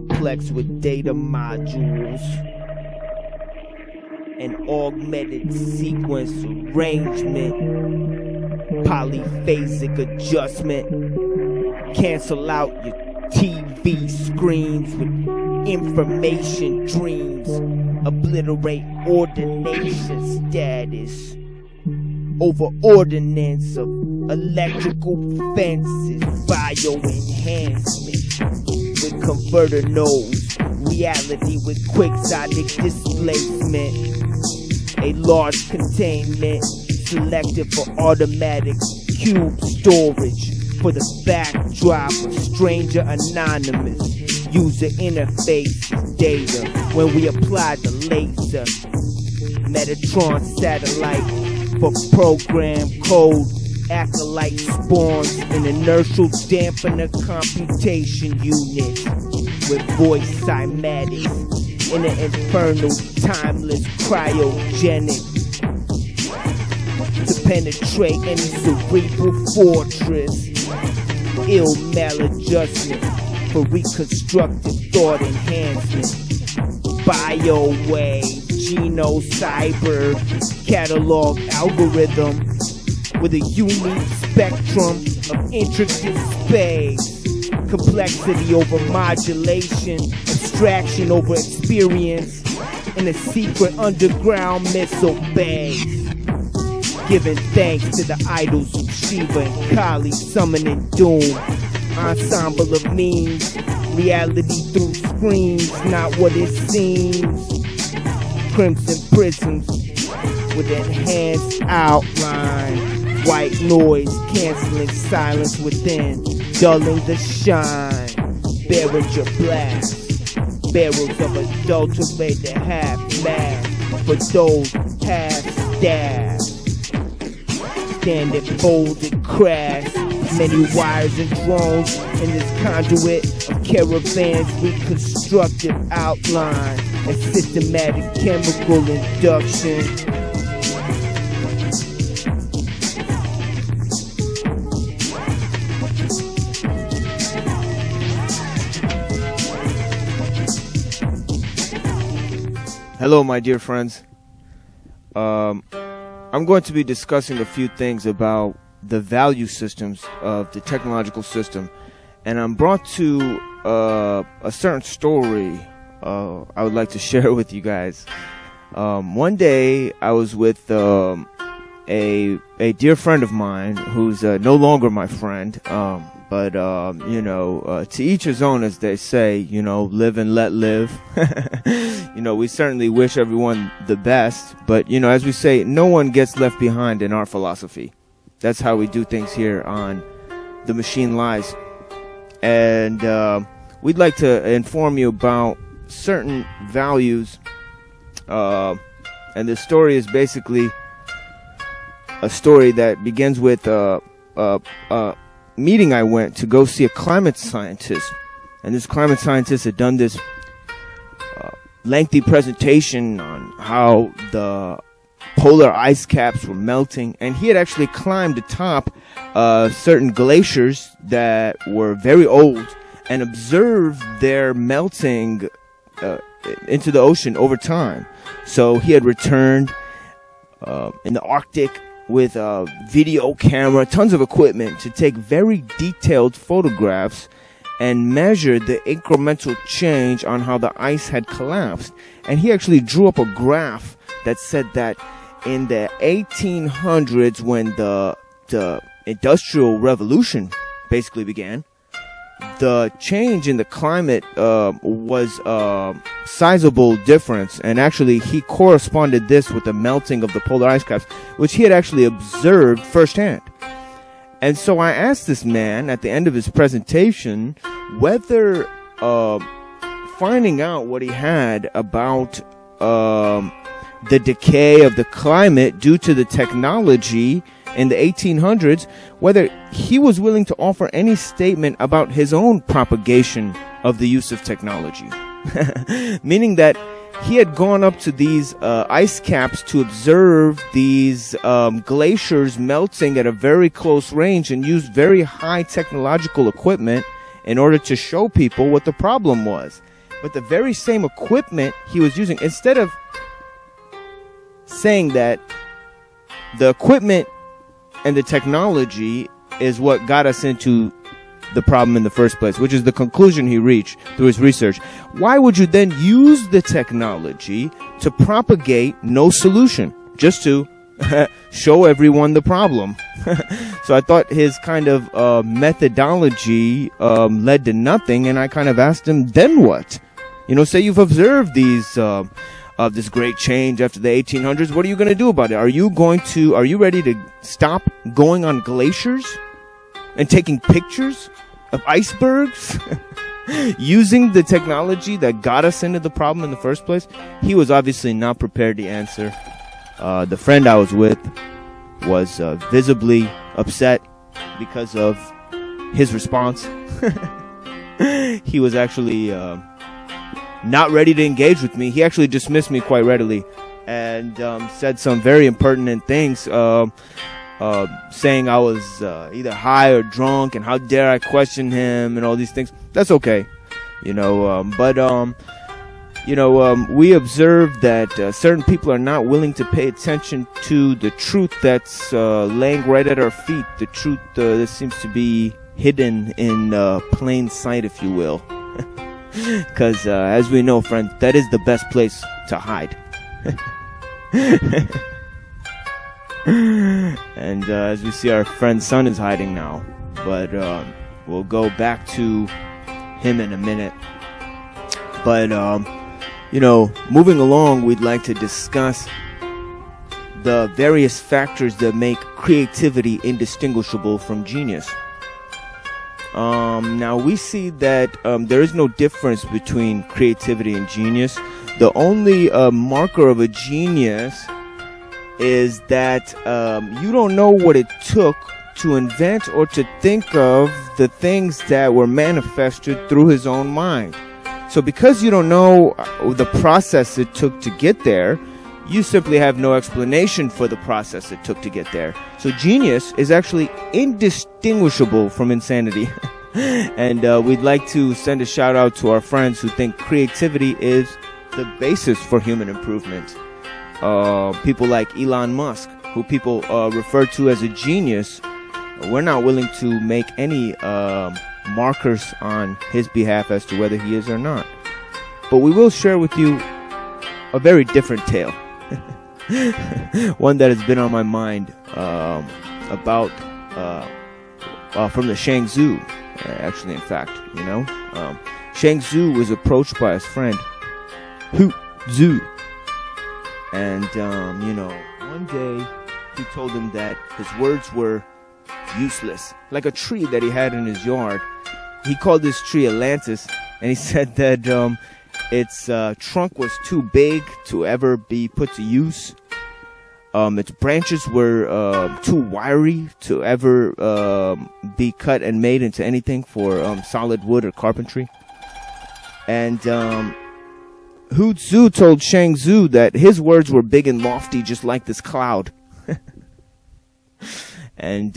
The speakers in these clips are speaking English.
complex with data modules and augmented sequence arrangement, polyphasic adjustment, cancel out your TV screens with information dreams, obliterate ordination status over ordinance of electrical fences, bioenhancement with converter nodes, reality with quixotic displacement, a large containment selected for automatic cube storage for the backdrop of stranger anonymous user interface data when we apply the laser Metatron satellite for program code. Acolyte spawns an inertial dampener computation unit with voice cymatics in an infernal timeless cryogenic to penetrate any cerebral fortress. Ill maladjustment for reconstructive thought enhancement. Biowave, cyber catalog algorithm with a unique spectrum of intricate space. Complexity over modulation, abstraction over experience, in a secret underground missile base. Giving thanks to the idols of Shiva and Kali, summoning doom. Ensemble of memes, reality through screens, not what it seems. Crimson prisms with enhanced outline. White noise canceling silence within, dulling the shine. Behringer blast, barrels of adulterated half-mass for those half-stabbed. Standing folded crash, many wires and drones in this conduit of caravans, reconstructive outline and systematic chemical induction. Hello, my dear friends. I'm going to be discussing a few things about the value systems of the technological system, and I'm brought to a certain story I would like to share with you guys. One day I was with a dear friend of mine who's no longer my friend, but to each his own, as they say, live and let live. We certainly wish everyone the best, but as we say, no one gets left behind in our philosophy. That's how we do things here on The Machine Lies. And we'd like to inform you about certain values. And this story is basically a story that begins with a meeting I went to go see a climate scientist. And this climate scientist had done this lengthy presentation on how the polar ice caps were melting, and he had actually climbed atop certain glaciers that were very old and observed their melting into the ocean over time. So he had returned in the Arctic with a video camera, tons of equipment to take very detailed photographs and measured the incremental change on how the ice had collapsed. And he actually drew up a graph that said that in the 1800s, when the Industrial Revolution basically began, the change in the climate was a sizable difference. And actually, he corresponded this with the melting of the polar ice caps, which he had actually observed firsthand. And so I asked this man at the end of his presentation whether finding out what he had about the decay of the climate due to the technology in the 1800s, whether he was willing to offer any statement about his own propagation of the use of technology. Meaning that he had gone up to these ice caps to observe these glaciers melting at a very close range and used very high technological equipment in order to show people what the problem was. But the very same equipment he was using, instead of saying that the equipment and the technology is what got us into the problem in the first place, which is the conclusion he reached through his research, why would you then use the technology to propagate no solution, just to show everyone the problem? So I thought his kind of methodology led to nothing, and I kind of asked him, then what? You know, say you've observed these this great change after the 1800s. What are you going to do about it? Are you ready to stop going on glaciers and taking pictures of icebergs using the technology that got us into the problem in the first place? He was obviously not prepared to answer. The friend I was with was visibly upset because of his response. He was actually not ready to engage with me. He actually dismissed me quite readily and said some very impertinent things, saying I was either high or drunk, and how dare I question him, and all these things. That's okay, but we observed that certain people are not willing to pay attention to the truth that's laying right at our feet, the truth that seems to be hidden in plain sight, if you will. Because as we know, friend, that is the best place to hide. And as we see, our friend's son is hiding now. But we'll go back to him in a minute. But moving along, we'd like to discuss the various factors that make creativity indistinguishable from genius. Now we see that there is no difference between creativity and genius. The only marker of a genius is that you don't know what it took to invent or to think of the things that were manifested through his own mind. So because you don't know the process it took to get there, you simply have no explanation for the process it took to get there. So genius is actually indistinguishable from insanity. And we'd like to send a shout out to our friends who think creativity is the basis for human improvement. People like Elon Musk, who people refer to as a genius. We're not willing to make any markers on his behalf as to whether he is or not. But we will share with you a very different tale. One that has been on my mind about from the Shang Tzu, actually, in fact, Shang Tzu was approached by his friend Hu Tzu, and one day he told him that his words were useless, like a tree that he had in his yard. He called this tree Atlantis, and he said that its trunk was too big to ever be put to use. Its branches were too wiry to ever be cut and made into anything for solid wood or carpentry. And Hu Tzu told Shang Tzu that his words were big and lofty, just like this cloud. And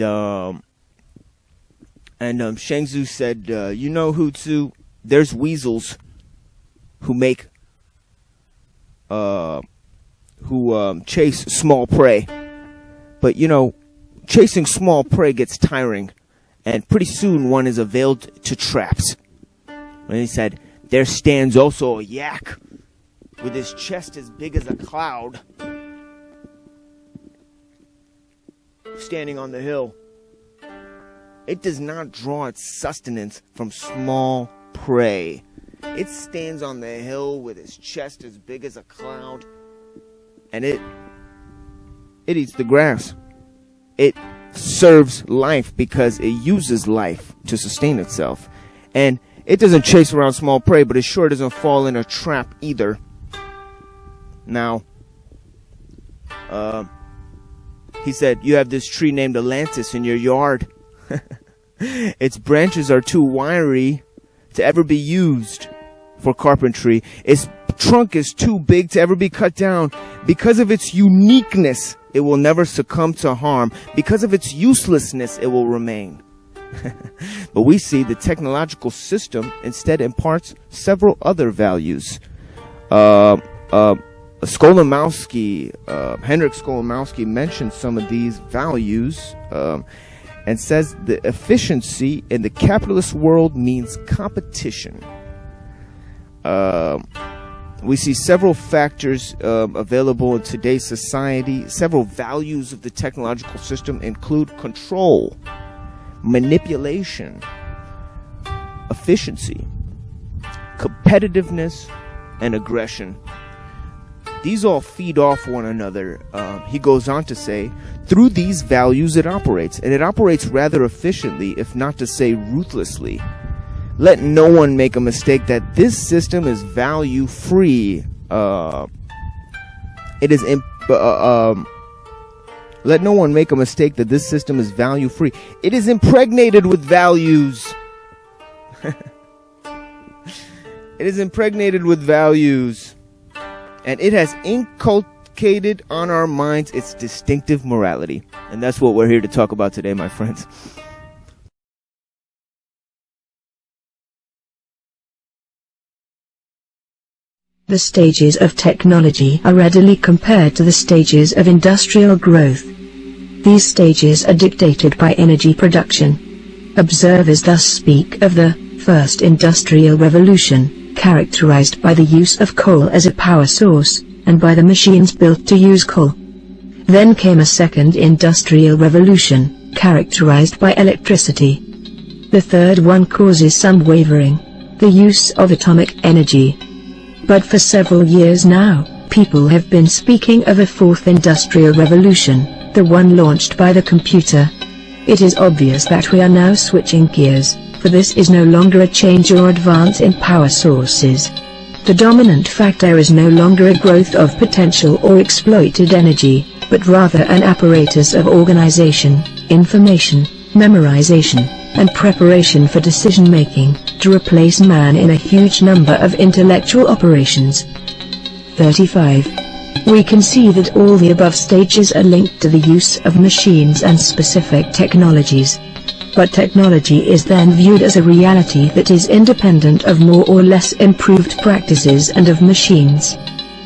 Shang Tzu said, Hu Tzu, there's weasels who make who chase small prey, but chasing small prey gets tiring, and pretty soon one is availed to traps. And he said, there stands also a yak with his chest as big as a cloud, standing on the hill. It does not draw its sustenance from small prey. It stands on the hill with its chest as big as a cloud, and it eats the grass. It serves life because it uses life to sustain itself. And it doesn't chase around small prey, but it sure doesn't fall in a trap either. Now, he said, you have this tree named Atlantis in your yard. Its branches are too wiry to ever be used for carpentry. Its trunk is too big to ever be cut down. Because of its uniqueness, it will never succumb to harm. Because of its uselessness, it will remain. But we see the technological system instead imparts several other values. Skolimowski, Henryk Skolimowski mentions some of these values and says the efficiency in the capitalist world means competition. We see several factors available in today's society. Several values of the technological system include control, manipulation, efficiency, competitiveness, and aggression. These all feed off one another. He goes on to say, through these values it operates, and it operates rather efficiently, if not to say ruthlessly. Let no one make a mistake that this system is value-free. Let no one make a mistake that this system is value-free. It is impregnated with values. It is impregnated with values. And it has inculcated on our minds its distinctive morality. And that's what we're here to talk about today, my friends. The stages of technology are readily compared to the stages of industrial growth. These stages are dictated by energy production. Observers thus speak of the first industrial revolution, characterized by the use of coal as a power source, and by the machines built to use coal. Then came a second industrial revolution, characterized by electricity. The third one causes some wavering, the use of atomic energy. But for several years now, people have been speaking of a fourth industrial revolution, the one launched by the computer. It is obvious that we are now switching gears, for this is no longer a change or advance in power sources. The dominant factor is no longer a growth of potential or exploited energy, but rather an apparatus of organization, information, memorization, and preparation for decision-making, to replace man in a huge number of intellectual operations. 35. We can see that all the above stages are linked to the use of machines and specific technologies. But technology is then viewed as a reality that is independent of more or less improved practices and of machines.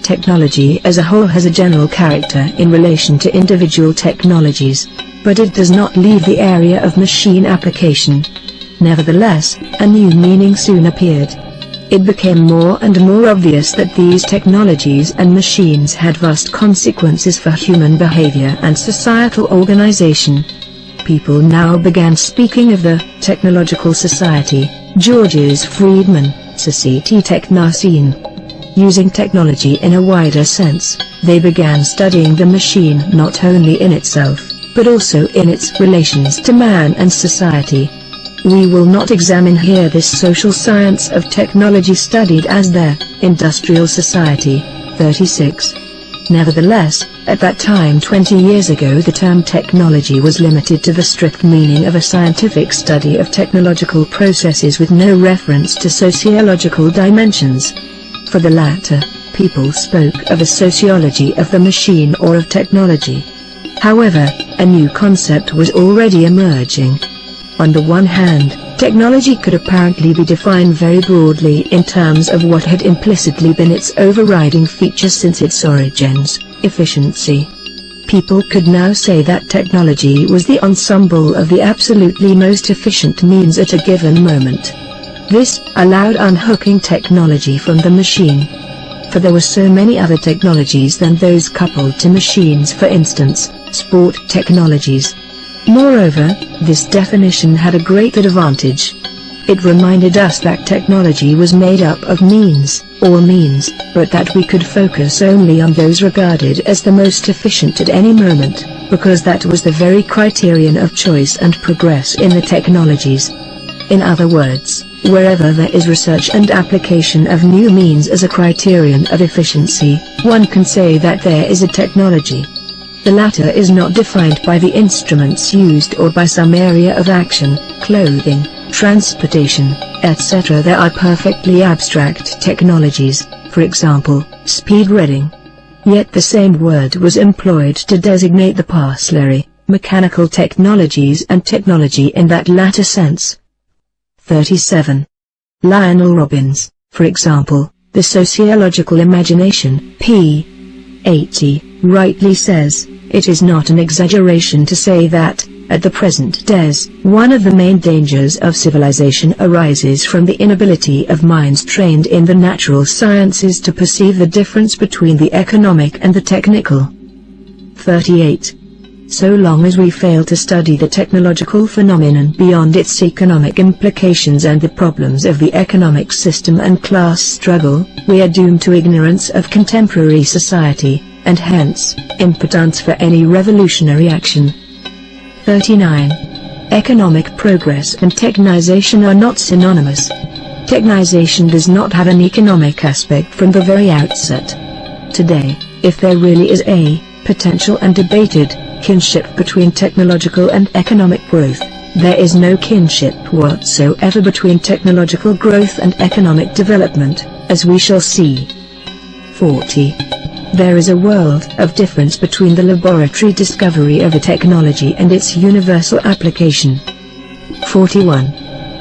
Technology as a whole has a general character in relation to individual technologies, but it does not leave the area of machine application. Nevertheless, a new meaning soon appeared. It became more and more obvious that these technologies and machines had vast consequences for human behavior and societal organization. People now began speaking of the technological society, Georges Friedman, Société Technocene. Using technology in a wider sense, they began studying the machine not only in itself, but also in its relations to man and society. We will not examine here this social science of technology studied as the industrial society. 36. Nevertheless, at that time 20 years ago the term technology was limited to the strict meaning of a scientific study of technological processes with no reference to sociological dimensions. For the latter, people spoke of a sociology of the machine or of technology. However, a new concept was already emerging. On the one hand, technology could apparently be defined very broadly in terms of what had implicitly been its overriding feature since its origins, efficiency. People could now say that technology was the ensemble of the absolutely most efficient means at a given moment. This allowed unhooking technology from the machine. For there were so many other technologies than those coupled to machines, for instance, sport technologies. Moreover, this definition had a great advantage. It reminded us that technology was made up of means, all means, but that we could focus only on those regarded as the most efficient at any moment, because that was the very criterion of choice and progress in the technologies. In other words, wherever there is research and application of new means as a criterion of efficiency, one can say that there is a technology. The latter is not defined by the instruments used or by some area of action, clothing, transportation, etc. There are perfectly abstract technologies, for example, speed reading. Yet the same word was employed to designate the parcellary, mechanical technologies and technology in that latter sense. 37. Lionel Robbins, for example, The Sociological Imagination, p. 80, rightly says, "It is not an exaggeration to say that, at the present days, one of the main dangers of civilization arises from the inability of minds trained in the natural sciences to perceive the difference between the economic and the technical." 38. So long as we fail to study the technological phenomenon beyond its economic implications and the problems of the economic system and class struggle, we are doomed to ignorance of contemporary society, and hence, impotence for any revolutionary action. 39. Economic progress and technization are not synonymous. Technization does not have an economic aspect from the very outset. Today, if there really is a potential and debated kinship between technological and economic growth, there is no kinship whatsoever between technological growth and economic development, as we shall see. 40. There is a world of difference between the laboratory discovery of a technology and its universal application. 41.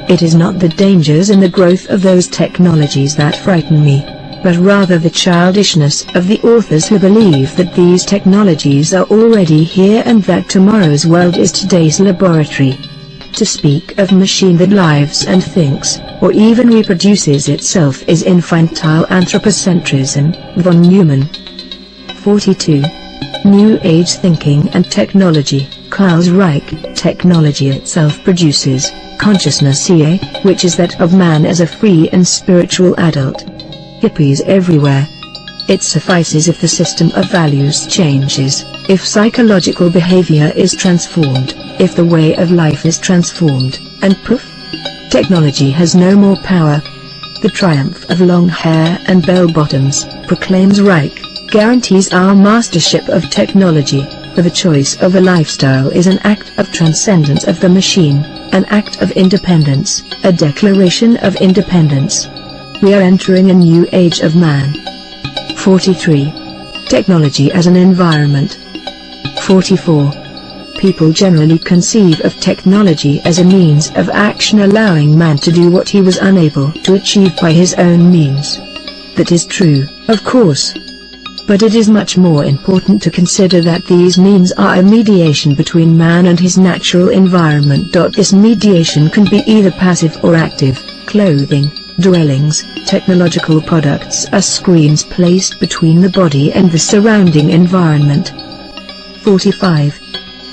It is not the dangers in the growth of those technologies that frighten me, but rather the childishness of the authors who believe that these technologies are already here and that tomorrow's world is today's laboratory. To speak of machine that lives and thinks, or even reproduces itself is infantile anthropocentrism. Von Neumann. 42. New Age thinking and technology. Carl Reich. Technology itself produces consciousness, which is that of man as a free and spiritual adult. Hippies everywhere. It suffices if the system of values changes, if psychological behavior is transformed, if the way of life is transformed, and poof! Technology has no more power. The triumph of long hair and bell-bottoms, proclaims Reich, guarantees our mastership of technology, for the choice of a lifestyle is an act of transcendence of the machine, an act of independence, a declaration of independence. We are entering a new age of man. 43. Technology as an environment. 44. People generally conceive of technology as a means of action allowing man to do what he was unable to achieve by his own means. That is true, of course. But it is much more important to consider that these means are a mediation between man and his natural environment. This mediation can be either passive or active. Clothing, dwellings, technological products are screens placed between the body and the surrounding environment. 45.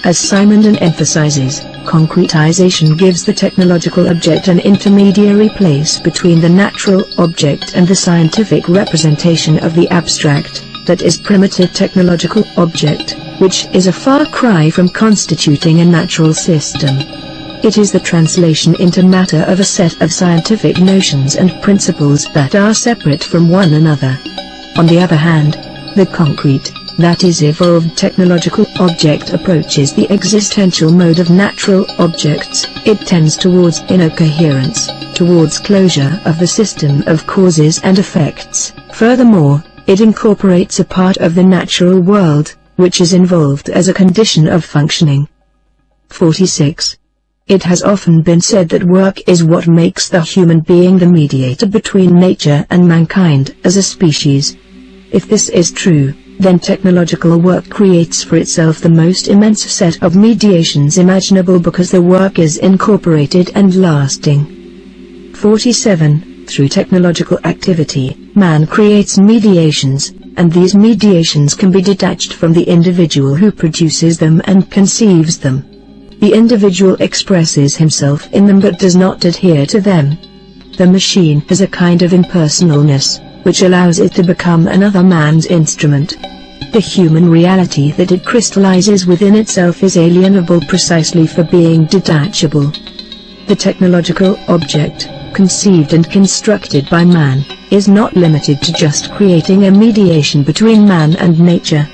As Simondon emphasizes, concretization gives the technological object an intermediary place between the natural object and the scientific representation of the abstract, that is primitive technological object, which is a far cry from constituting a natural system. It is the translation into matter of a set of scientific notions and principles that are separate from one another. On the other hand, the concrete, that is evolved technological object approaches the existential mode of natural objects. It tends towards inner coherence, towards closure of the system of causes and effects. Furthermore, it incorporates a part of the natural world, which is involved as a condition of functioning. 46. It has often been said that work is what makes the human being the mediator between nature and mankind as a species. If this is true, then technological work creates for itself the most immense set of mediations imaginable because the work is incorporated and lasting. 47. Through technological activity, man creates mediations, and these mediations can be detached from the individual who produces them and conceives them. The individual expresses himself in them but does not adhere to them. The machine has a kind of impersonalness, which allows it to become another man's instrument. The human reality that it crystallizes within itself is alienable precisely for being detachable. The technological object, conceived and constructed by man, is not limited to just creating a mediation between man and nature.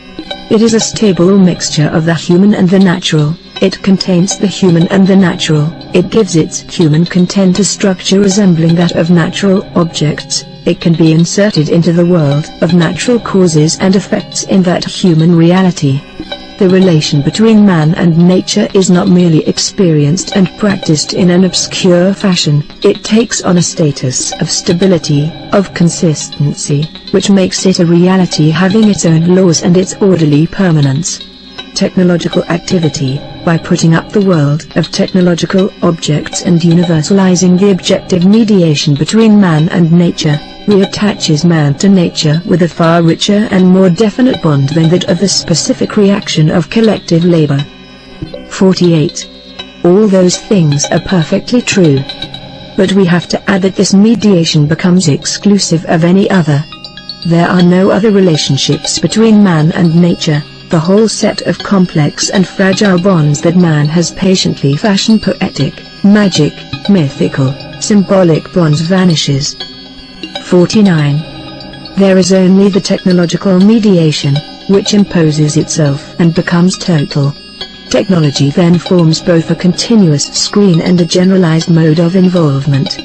It is a stable mixture of the human and the natural. It contains the human and the natural. It gives its human content a structure resembling that of natural objects. It can be inserted into the world of natural causes and effects in that human reality. The relation between man and nature is not merely experienced and practiced in an obscure fashion, it takes on a status of stability, of consistency, which makes it a reality having its own laws and its orderly permanence. Technological activity, by putting up the world of technological objects and universalizing the objective mediation between man and nature, reattaches man to nature with a far richer and more definite bond than that of the specific reaction of collective labor. 48. All those things are perfectly true. But we have to add that this mediation becomes exclusive of any other. There are no other relationships between man and nature. The whole set of complex and fragile bonds that man has patiently fashioned, poetic, magic, mythical, symbolic bonds, vanishes. 49. There is only the technological mediation, which imposes itself and becomes total. Technology then forms both a continuous screen and a generalized mode of involvement.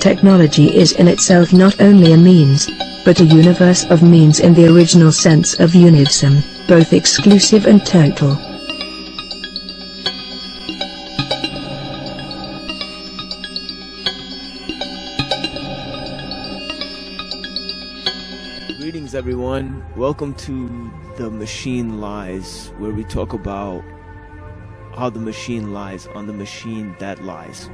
Technology is in itself not only a means, but a universe of means in the original sense of univsum, both exclusive and total. Greetings, everyone. Welcome to The Machine Lies, where we talk about how the machine lies on the machine that lies.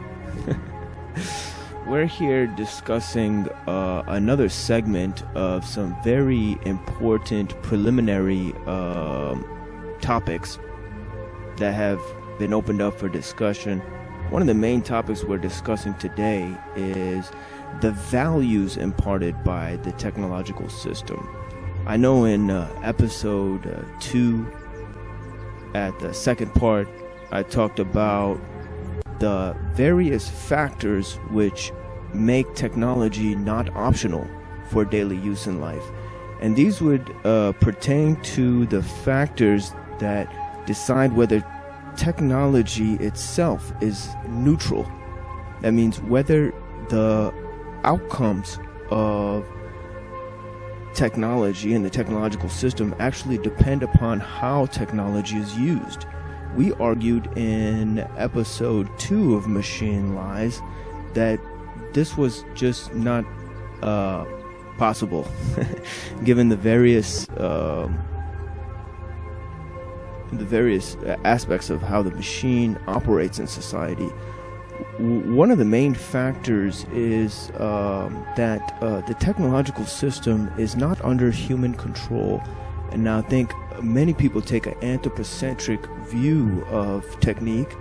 We're here discussing another segment of some very important preliminary topics that have been opened up for discussion. One of the main topics we're discussing today is the values imparted by the technological system. I know in episode 2, at the second part, I talked about the various factors which make technology not optional for daily use in life. And these would pertain to the factors that decide whether technology itself is neutral. That means whether the outcomes of technology and the technological system actually depend upon how technology is used. We argued in episode 2 of Machine Lies that this was just not possible given the various aspects of how the machine operates in society. One of the main factors is that the technological system is not under human control. And now I think many people take an anthropocentric view of technique,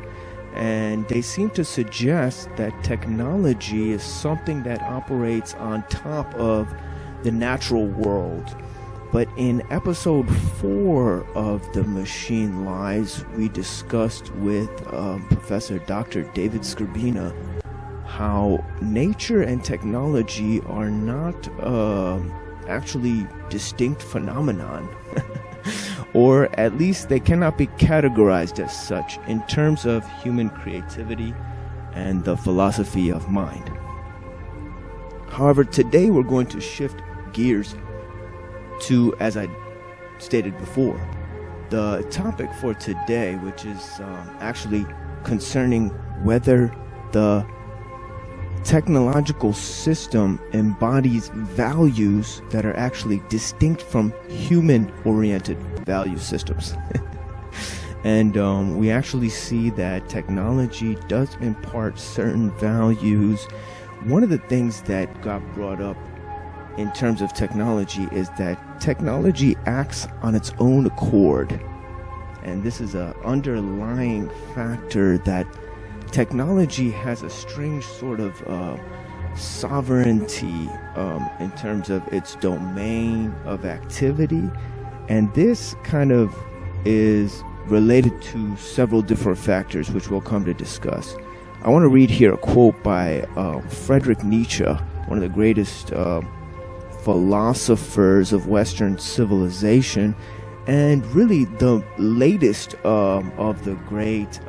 and they seem to suggest that technology is something that operates on top of the natural world. But in episode 4 of The Machine Lies, we discussed with Professor Dr. David Skrbina how nature and technology are not actually distinct phenomenon. Or at least they cannot be categorized as such in terms of human creativity and the philosophy of mind. However, today we're going to shift gears to, as I stated before, the topic for today, which is actually concerning whether the technological system embodies values that are actually distinct from human-oriented value systems. And we actually see that technology does impart certain values. One of the things that got brought up in terms of technology is that technology acts on its own accord. And this is an underlying factor that technology has a strange sort of sovereignty in terms of its domain of activity. And this kind of is related to several different factors, which we'll come to discuss. I want to read here a quote by Friedrich Nietzsche, one of the greatest philosophers of Western civilization, and really the latest of the great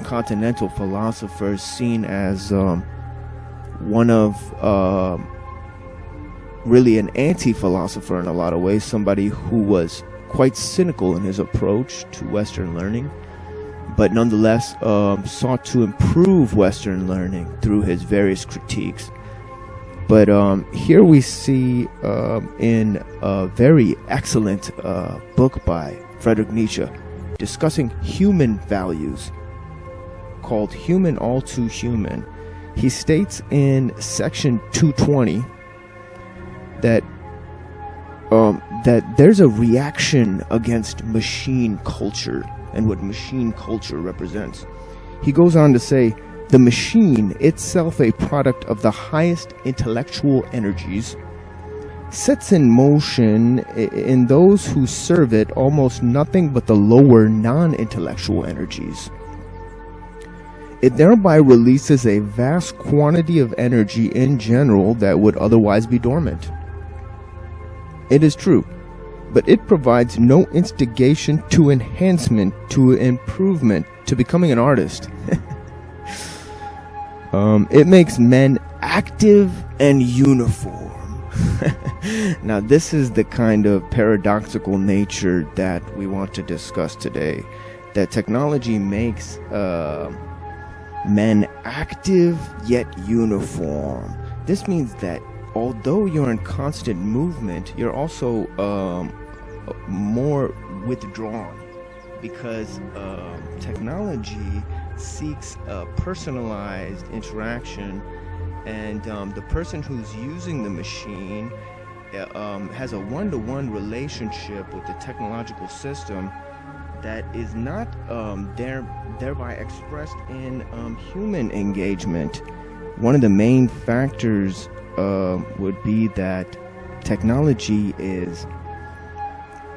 continental philosophers, seen as one of really an anti-philosopher in a lot of ways, somebody who was quite cynical in his approach to Western learning, but nonetheless sought to improve Western learning through his various critiques. But here we see in a very excellent book by Friedrich Nietzsche discussing human values called Human All Too Human. He states in section 220 that there's a reaction against machine culture and what machine culture represents. He goes on to say, the machine, itself a product of the highest intellectual energies, sets in motion in those who serve it almost nothing but the lower non-intellectual energies. It thereby releases a vast quantity of energy in general that would otherwise be dormant. It is true, but it provides no instigation to enhancement, to improvement, to becoming an artist. It makes men active and uniform. Now, this is the kind of paradoxical nature that we want to discuss today. That technology makes men active yet uniform. This means that although you're in constant movement, you're also more withdrawn, because technology seeks a personalized interaction, and the person who's using the machine has a one-to-one relationship with the technological system that is not thereby expressed in human engagement. One of the main factors would be that technology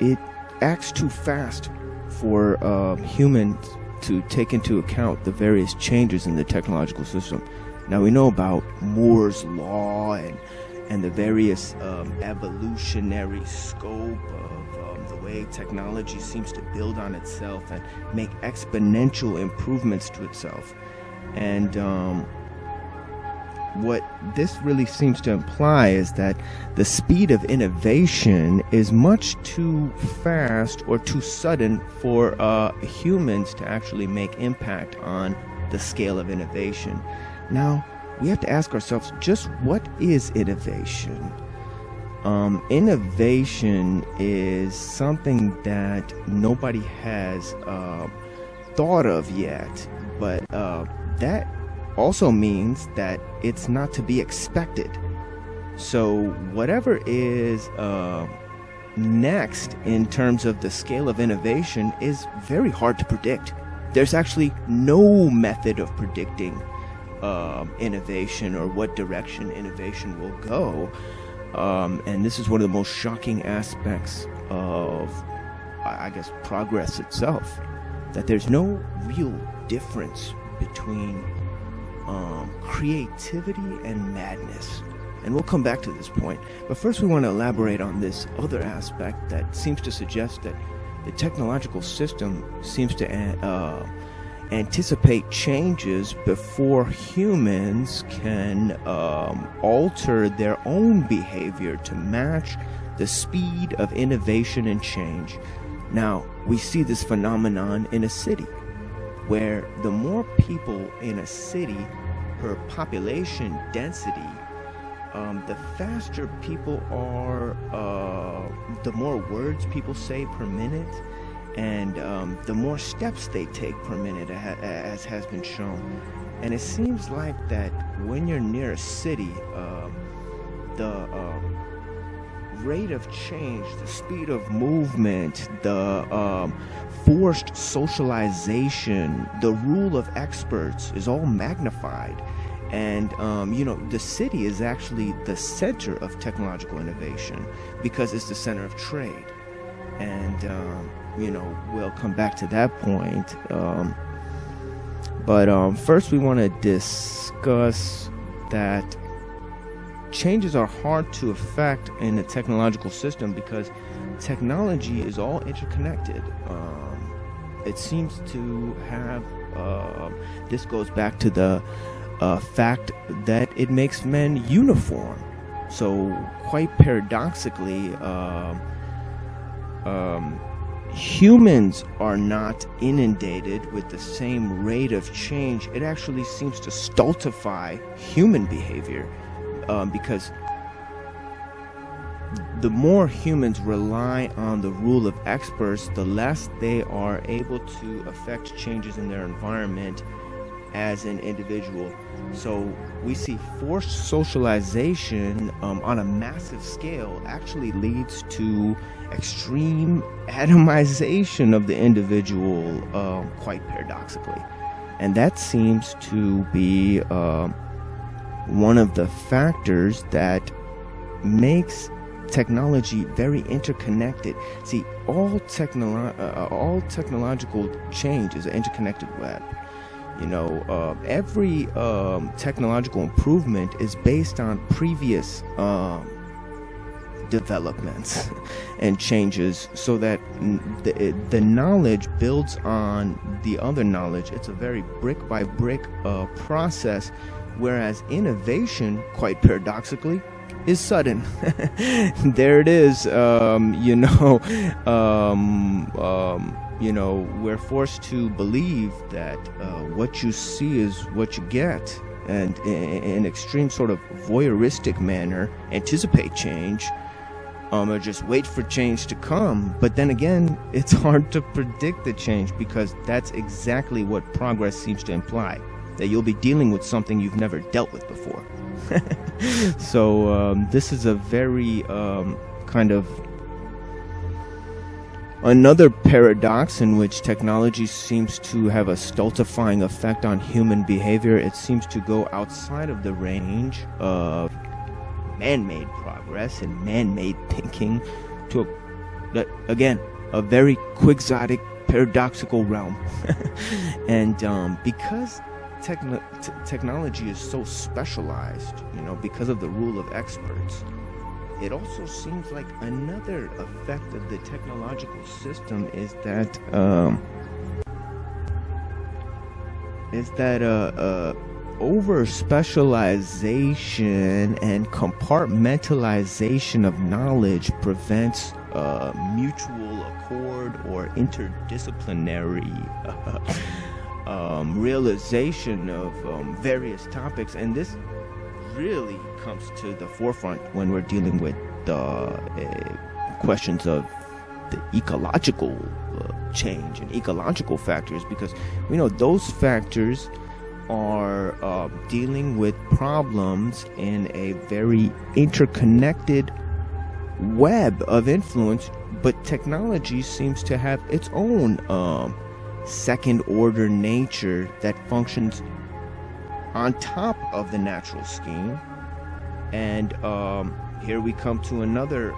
it acts too fast for humans to take into account the various changes in the technological system. Now, we know about Moore's law and the various evolutionary scope of the way technology seems to build on itself and make exponential improvements to itself. And what this really seems to imply is that the speed of innovation is much too fast or too sudden for humans to actually make impact on the scale of innovation. Now, we have to ask ourselves, just what is innovation? Innovation is something that nobody has thought of yet, but that also means that it's not to be expected. So whatever is next in terms of the scale of innovation is very hard to predict. There's actually no method of predicting innovation or what direction innovation will go. And this is one of the most shocking aspects of, I guess, progress itself, that there's no real difference between creativity and madness. And we'll come back to this point. But first we want to elaborate on this other aspect that seems to suggest that the technological system seems to anticipate changes before humans can alter their own behavior to match the speed of innovation and change. Now, we see this phenomenon in a city, where the more people in a city per population density, the faster people are, the more words people say per minute, and the more steps they take per minute, as has been shown. And it seems like that when you're near a city, the rate of change, the speed of movement, the forced socialization, the rule of experts is all magnified. And, the city is actually the center of technological innovation because it's the center of trade. And, we'll come back to that point. But first we want to discuss that changes are hard to affect in a technological system because technology is all interconnected. It seems to have, this goes back to the fact that it makes men uniform. So quite paradoxically, humans are not inundated with the same rate of change, it actually seems to stultify human behavior, because the more humans rely on the rule of experts, the less they are able to affect changes in their environment as an individual. So we see forced socialization on a massive scale actually leads to extreme atomization of the individual, quite paradoxically. And that seems to be one of the factors that makes technology very interconnected. See, all technological change is an interconnected web. You know, every technological improvement is based on previous developments and changes, so that the knowledge builds on the other knowledge. It's a very brick by brick process, whereas innovation, quite paradoxically, is sudden. There it is. We're forced to believe that what you see is what you get, and in extreme sort of voyeuristic manner, anticipate change, or just wait for change to come. But then again, it's hard to predict the change, because that's exactly what progress seems to imply, that you'll be dealing with something you've never dealt with before. So this is a very kind of another paradox in which technology seems to have a stultifying effect on human behavior. It seems to go outside of the range of man-made progress and man-made thinking to, again, a very quixotic, paradoxical realm. And because technology is so specialized, because of the rule of experts, it also seems like another effect of the technological system is that over specialization and compartmentalization of knowledge prevents mutual accord or interdisciplinary realization of various topics. And this really comes to the forefront when we're dealing with questions of the ecological change and ecological factors, because we know those factors are dealing with problems in a very interconnected web of influence, but technology seems to have its own second order nature that functions on top of the natural scheme. And here we come to another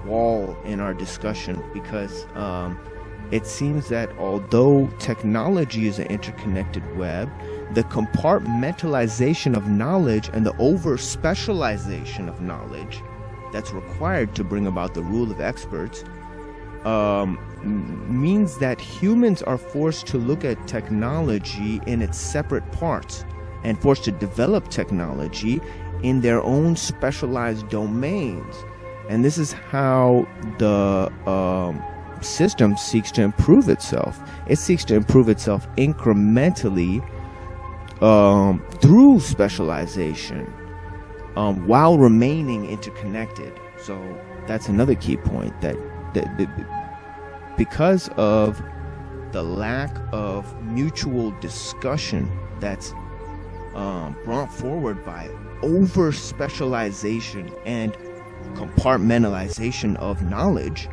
wall in our discussion, because it seems that although technology is an interconnected web, the compartmentalization of knowledge and the over-specialization of knowledge that's required to bring about the rule of experts means that humans are forced to look at technology in its separate parts and forced to develop technology in their own specialized domains. And this is how the system seeks to improve itself. It seeks to improve itself incrementally through specialization, while remaining interconnected. So that's another key point, that because of the lack of mutual discussion that's brought forward by over specialization and compartmentalization of knowledge,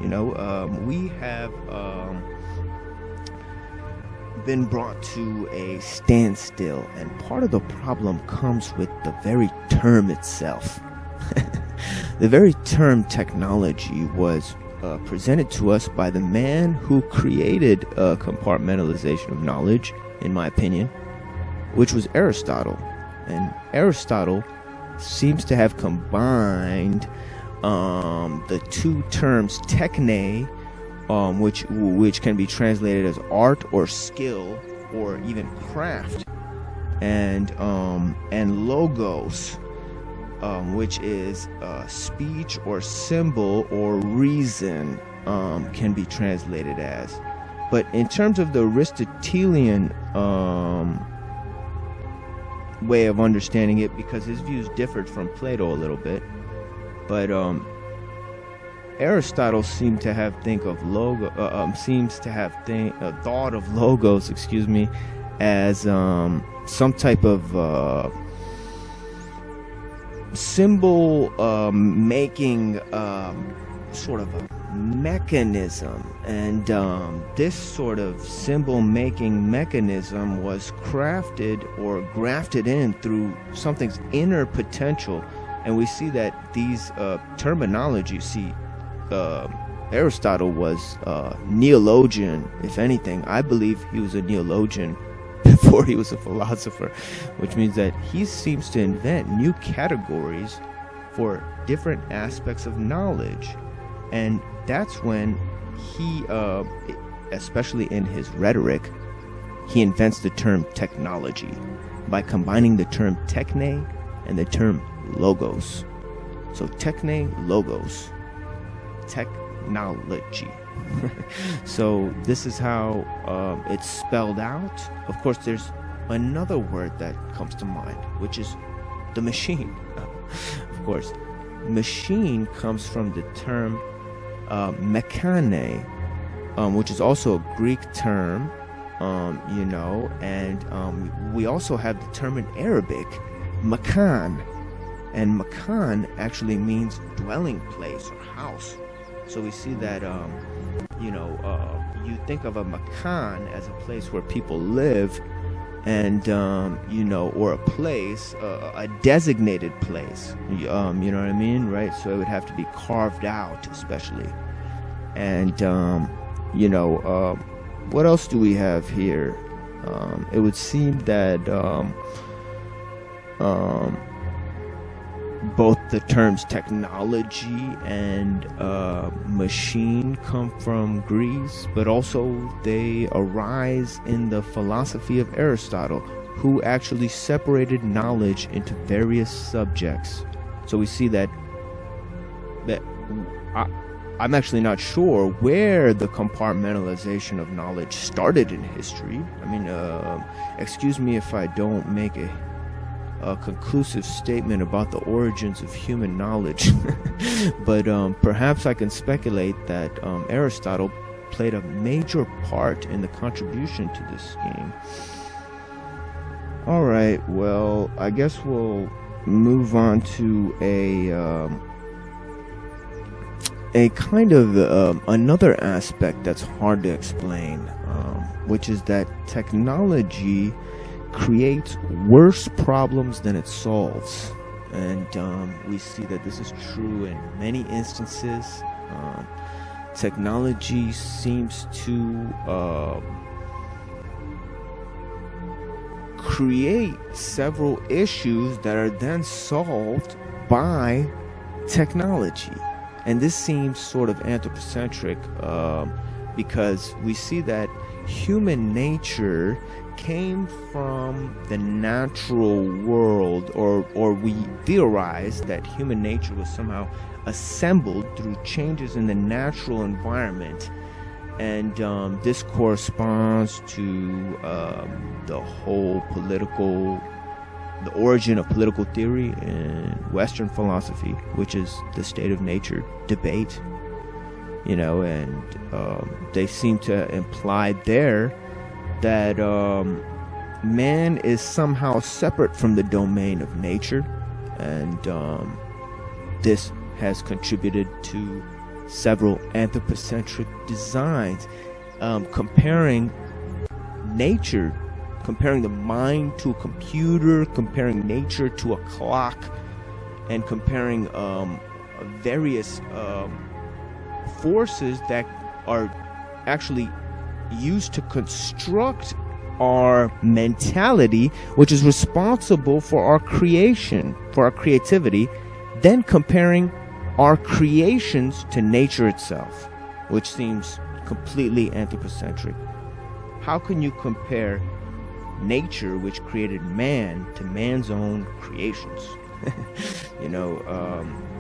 we have been brought to a standstill. And part of the problem comes with the very term itself. The very term technology was presented to us by the man who created compartmentalization of knowledge, in my opinion, which was Aristotle. And Aristotle seems to have combined the two terms techne, which can be translated as art or skill or even craft, and logos, which is speech or symbol or reason. can be translated as. But in terms of the Aristotelian way of understanding it, because his views differed from Plato a little bit, but Aristotle seems to have thought of logos, as some type of symbol making sort of a mechanism, and this sort of symbol making mechanism was crafted or grafted in through something's inner potential. And we see that these terminologies, Aristotle was neologian, if anything. I believe he was a neologian before he was a philosopher, which means that he seems to invent new categories for different aspects of knowledge. And that's when he, especially in his rhetoric, he invents the term technology by combining the term techne and the term logos. So techne, logos, technology. So this is how it's spelled out. Of course, there's another word that comes to mind, which is the machine. Of course, machine comes from the term mechane, which is also a Greek term, and we also have the term in Arabic, makan, and makan actually means dwelling place or house. So we see that, you think of a makan as a place where people live, and or a place, a designated place, you know what I mean, right? So it would have to be carved out, especially. And what else do we have here? It would seem that both the terms technology and machine come from Greece, but also they arise in the philosophy of Aristotle, who actually separated knowledge into various subjects. So we see that I'm actually not sure where the compartmentalization of knowledge started in history. I mean, excuse me if I don't make a conclusive statement about the origins of human knowledge, but perhaps I can speculate that Aristotle played a major part in the contribution to this scheme. All right, well, I guess we'll move on to a kind of another aspect that's hard to explain, which is that technology creates worse problems than it solves. And we see that this is true in many instances. Technology seems to create several issues that are then solved by technology. And this seems sort of anthropocentric, because we see that human nature came from the natural world, or we theorize that human nature was somehow assembled through changes in the natural environment. And this corresponds to the origin of political theory in Western philosophy, which is the state of nature debate, and they seem to imply there that man is somehow separate from the domain of nature, and this has contributed to several anthropocentric designs, comparing nature, comparing the mind to a computer, comparing nature to a clock, and comparing various forces that are actually used to construct our mentality, which is responsible for our creation, for our creativity, then comparing our creations to nature itself, which seems completely anthropocentric. How can you compare nature, which created man, to man's own creations?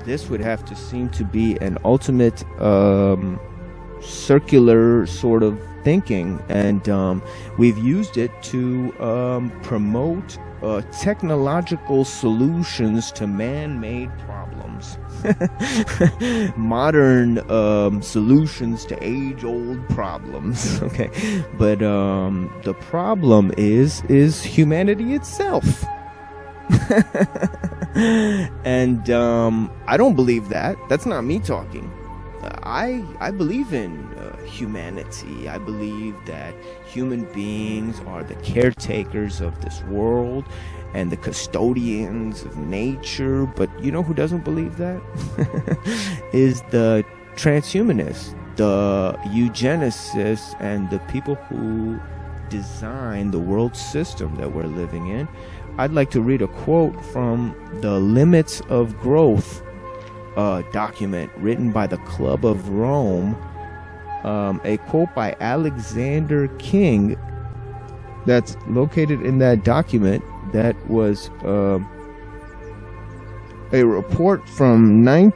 This would have to seem to be an ultimate circular sort of thinking, and we've used it to promote technological solutions to man-made problems. Modern solutions to age-old problems. Okay, but the problem is humanity itself. And I don't believe that. That's not me talking. I believe in humanity. I believe that human beings are the caretakers of this world and the custodians of nature. But you know who doesn't believe that? Is the transhumanists, the eugenicists, and the people who design the world system that we're living in. I'd like to read a quote from the Limits of Growth document written by the Club of Rome, a quote by Alexander King that's located in that document. That was a report from a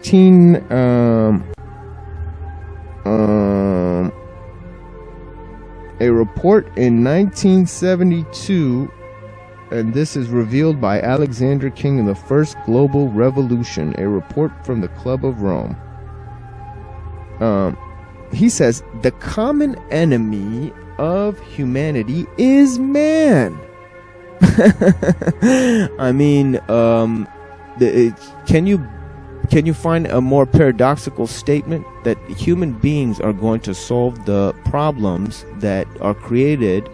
report in 1972. And this is revealed by Alexander King in the First Global Revolution, a report from the Club of Rome. He says, the common enemy of humanity is man. I mean, can you find a more paradoxical statement that human beings are going to solve the problems that are created?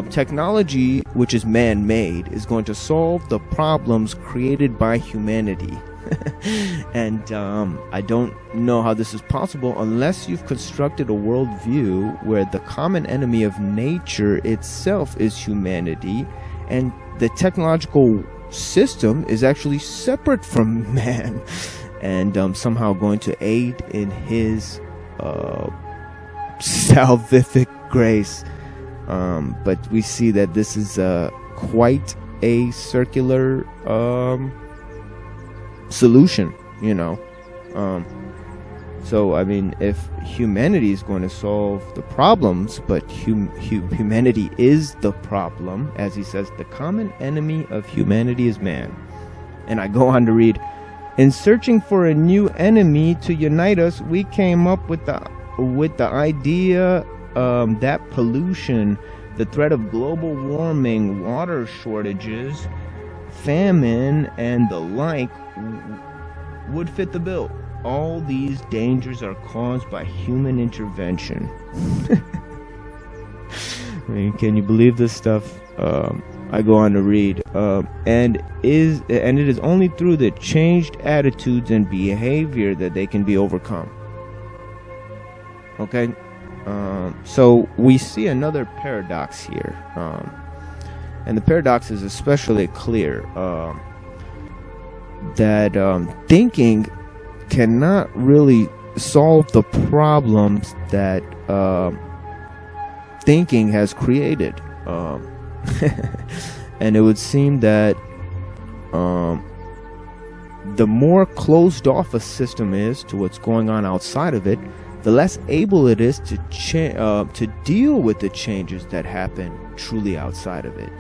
Technology, which is man-made, is going to solve the problems created by humanity. And I don't know how this is possible unless you've constructed a worldview where the common enemy of nature itself is humanity, and the technological system is actually separate from man, and somehow going to aid in his salvific grace. But we see that this is quite a circular solution, you know. So I mean, if humanity is going to solve the problems, but humanity is the problem, as he says, the common enemy of humanity is man. And I go on to read, in searching for a new enemy to unite us, we came up with the idea that pollution, the threat of global warming, water shortages, famine, and the like would fit the bill. All these dangers are caused by human intervention. I mean, can you believe this stuff? I go on to read, and it is only through the changed attitudes and behavior that they can be overcome. Okay. So we see another paradox here, and the paradox is especially clear, that thinking cannot really solve the problems that thinking has created. And it would seem that the more closed off a system is to what's going on outside of it, the less able it is to deal with the changes that happen truly outside of it.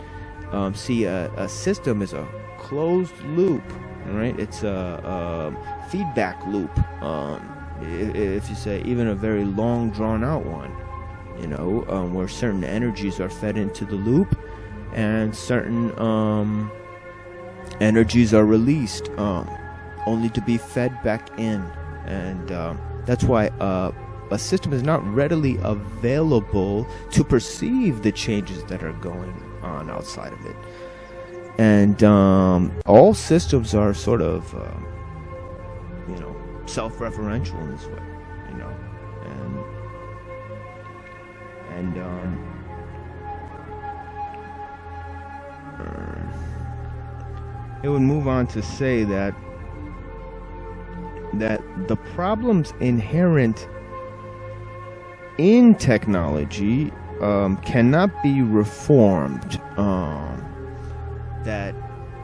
See, a system is a closed loop, right? It's a feedback loop. If you say even a very long, drawn-out one, you know, where certain energies are fed into the loop, and certain energies are released, only to be fed back in, and that's why a system is not readily available to perceive the changes that are going on outside of it. And all systems are sort of, self-referential in this way, you know. And it would move on to say that the problems inherent in technology cannot be reformed. That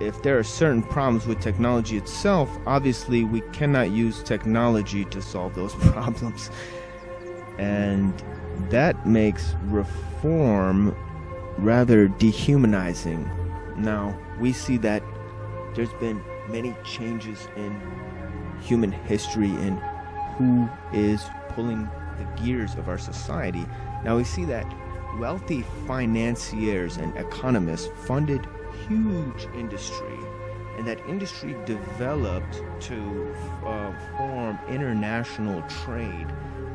if there are certain problems with technology itself, obviously we cannot use technology to solve those problems. And that makes reform rather dehumanizing. Now, we see that there's been many changes in human history in who is pulling the gears of our society. Now, we see that wealthy financiers and economists funded huge industry, and that industry developed to form international trade.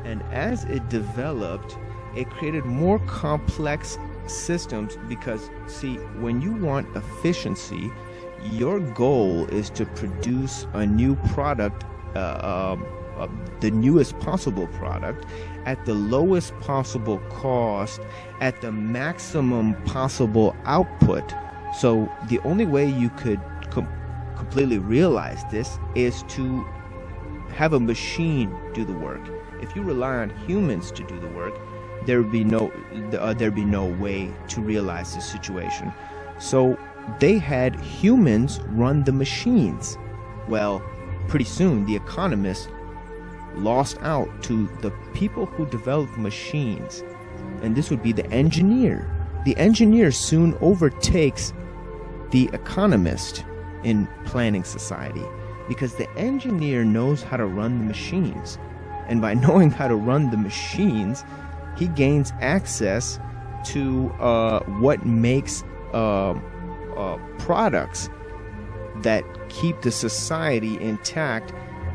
And as it developed, it created more complex systems because, see, when you want efficiency, your goal is to produce a new product, the newest possible product, at the lowest possible cost, at the maximum possible output. So the only way you could completely realize this is to have a machine do the work. If you rely on humans to do the work, there'd be no way to realize this situation. So they had humans run the machines. Well, pretty soon the economists lost out to the people who developed machines, and this would be the engineer. The engineer soon overtakes the economist in planning society, because the engineer knows how to run the machines, and by knowing how to run the machines, he gains access to what makes products that keep the society intact.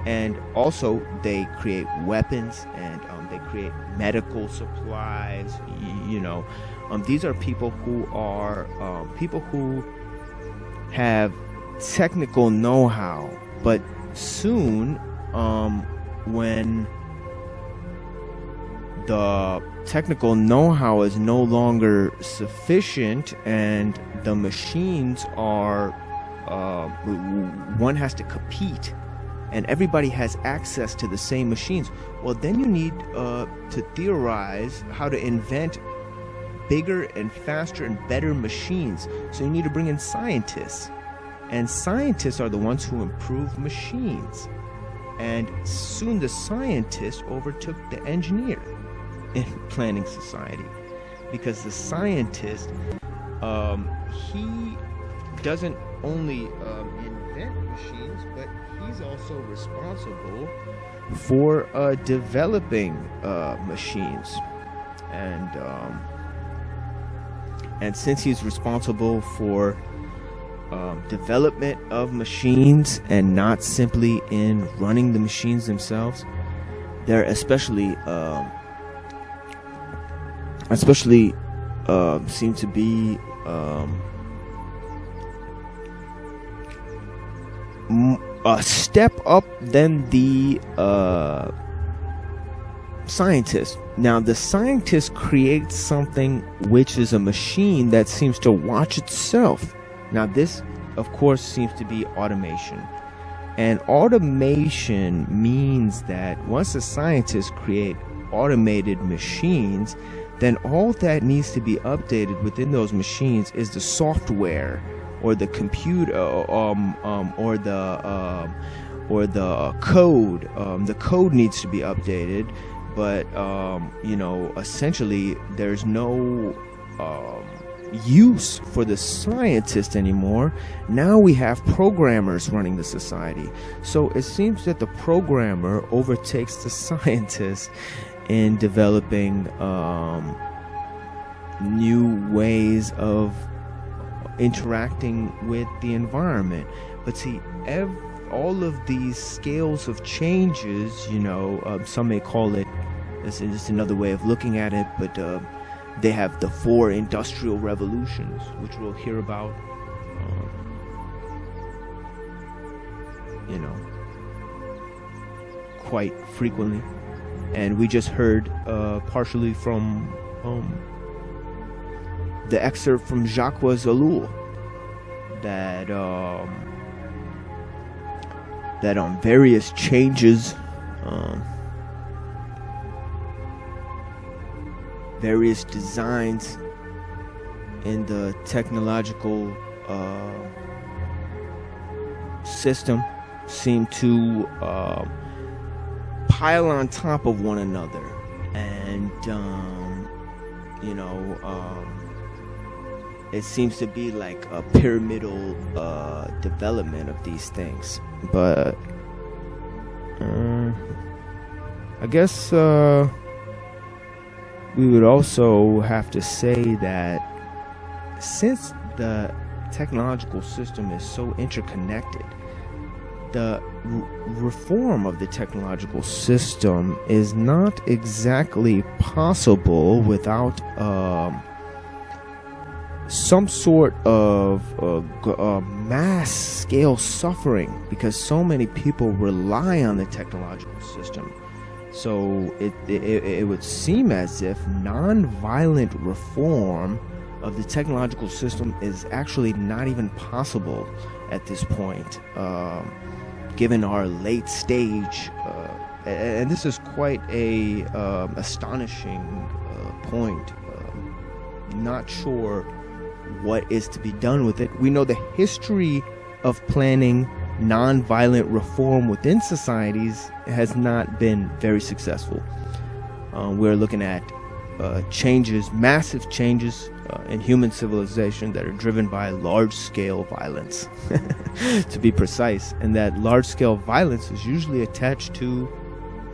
And also they create weapons, and they create medical supplies. These are people who are people who have technical know-how. But soon, when the technical know-how is no longer sufficient and the machines are, one has to compete, and everybody has access to the same machines, well, then you need to theorize how to invent bigger and faster and better machines. So you need to bring in scientists. And scientists are the ones who improve machines. And soon the scientist overtook the engineer in planning society. Because the scientist, he doesn't only invent machines, but he's also responsible for developing machines. And since he's responsible for development of machines and not simply in running the machines themselves, they're especially seem to be a step up than the scientist. Now, the scientist creates something which is a machine that seems to watch itself. Now, this, of course, seems to be automation. And automation means that once the scientists create automated machines, then all that needs to be updated within those machines is the software, or the computer, or the code. The code needs to be updated, but essentially there's no use for the scientist anymore. Now we have programmers running the society. So it seems that the programmer overtakes the scientist in developing new ways of interacting with the environment. But see, all of these scales of changes, some may call it, this is just another way of looking at it, but they have the 4 industrial revolutions, which we'll hear about, quite frequently. And we just heard partially from the excerpt from Jacques Ellul that on various changes, various designs in the technological system seem to pile on top of one another, and it seems to be like a pyramidal development of these things. But I guess we would also have to say that since the technological system is so interconnected, the reform of the technological system is not exactly possible without some sort of mass scale suffering, because so many people rely on the technological system. So it would seem as if non-violent reform of the technological system is actually not even possible at this point, given our late stage, and this is quite a astonishing point. Not sure what is to be done with it. We know the history of planning non-violent reform within societies has not been very successful. We're looking at changes, massive changes in human civilization that are driven by large-scale violence, to be precise. And that large-scale violence is usually attached to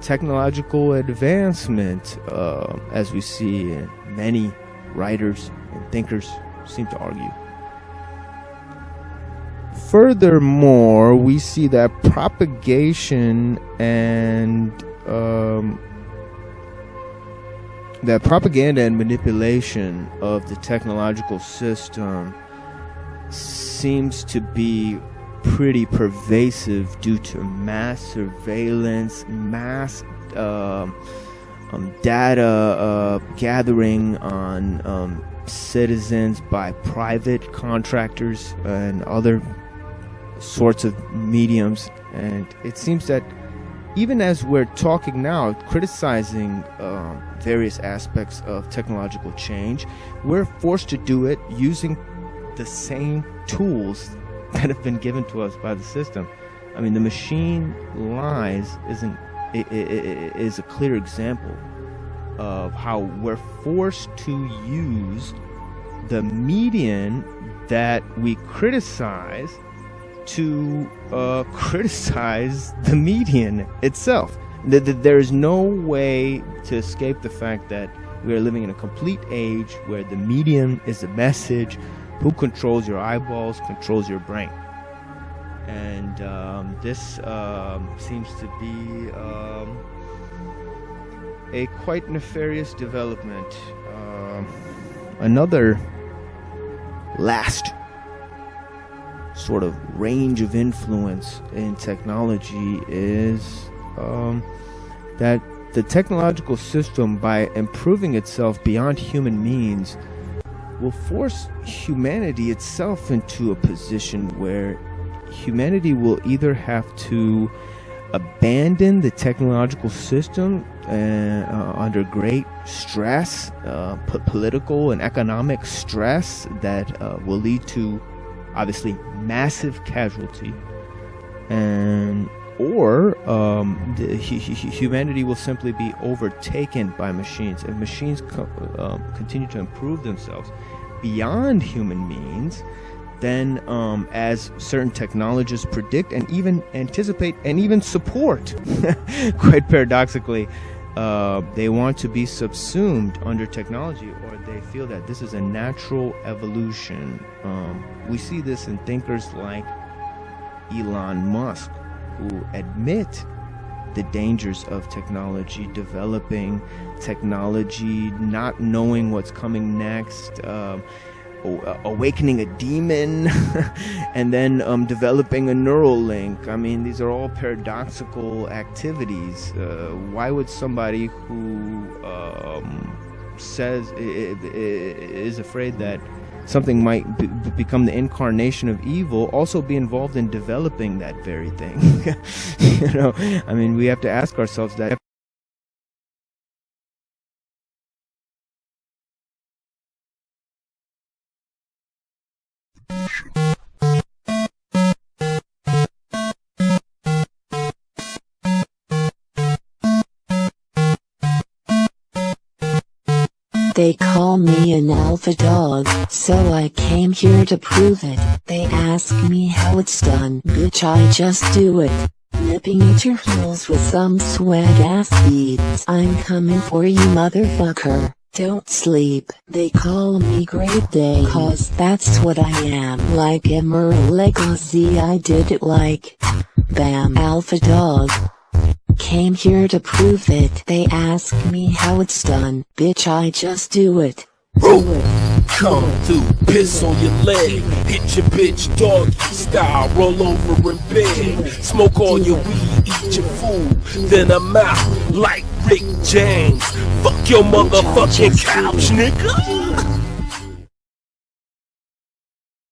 technological advancement, as we see many writers and thinkers seem to argue. Furthermore, we see that propagation and that propaganda and manipulation of the technological system seems to be pretty pervasive due to mass surveillance, mass data gathering on citizens by private contractors and other sorts of mediums. And it seems that even as we're talking now, criticizing various aspects of technological change, we're forced to do it using the same tools that have been given to us by the system. I mean, the machine lies is a clear example of how we're forced to use the medium that we criticize to criticize the medium itself. There is no way to escape the fact that we are living in a complete age where the medium is the message. Who controls your eyeballs controls your brain. And this seems to be a quite nefarious development. Another last sort of range of influence in technology is that the technological system, by improving itself beyond human means, will force humanity itself into a position where humanity will either have to abandon the technological system under great stress, political and economic stress that will lead to obviously massive casualty, or humanity will simply be overtaken by machines. If machines continue to improve themselves beyond human means, then as certain technologists predict and even anticipate and even support, quite paradoxically, they want to be subsumed under technology, or they feel that this is a natural evolution. We see this in thinkers like Elon Musk, who admit the dangers of technology, developing technology, not knowing what's coming next, awakening a demon, and then developing a neural link. I mean, these are all paradoxical activities. Why would somebody who says is afraid that something might become the incarnation of evil also be involved in developing that very thing? I mean, we have to ask ourselves that. They call me an alpha dog, so I came here to prove it. They ask me how it's done, bitch, I just do it. Nipping at your heels with some swag ass beats. I'm coming for you, motherfucker. Don't sleep. They call me Great Day, cause that's what I am. Like Nuerolinguistic, I did it like bam. Alpha dog. Came here to prove it. They ask me how it's done. Bitch, I just do it. Do it. Come through, piss on your leg, hit your bitch doggy style, roll over in bed, smoke all your weed, eat your food, then I'm out like Rick James. Fuck your motherfucking couch, nigga.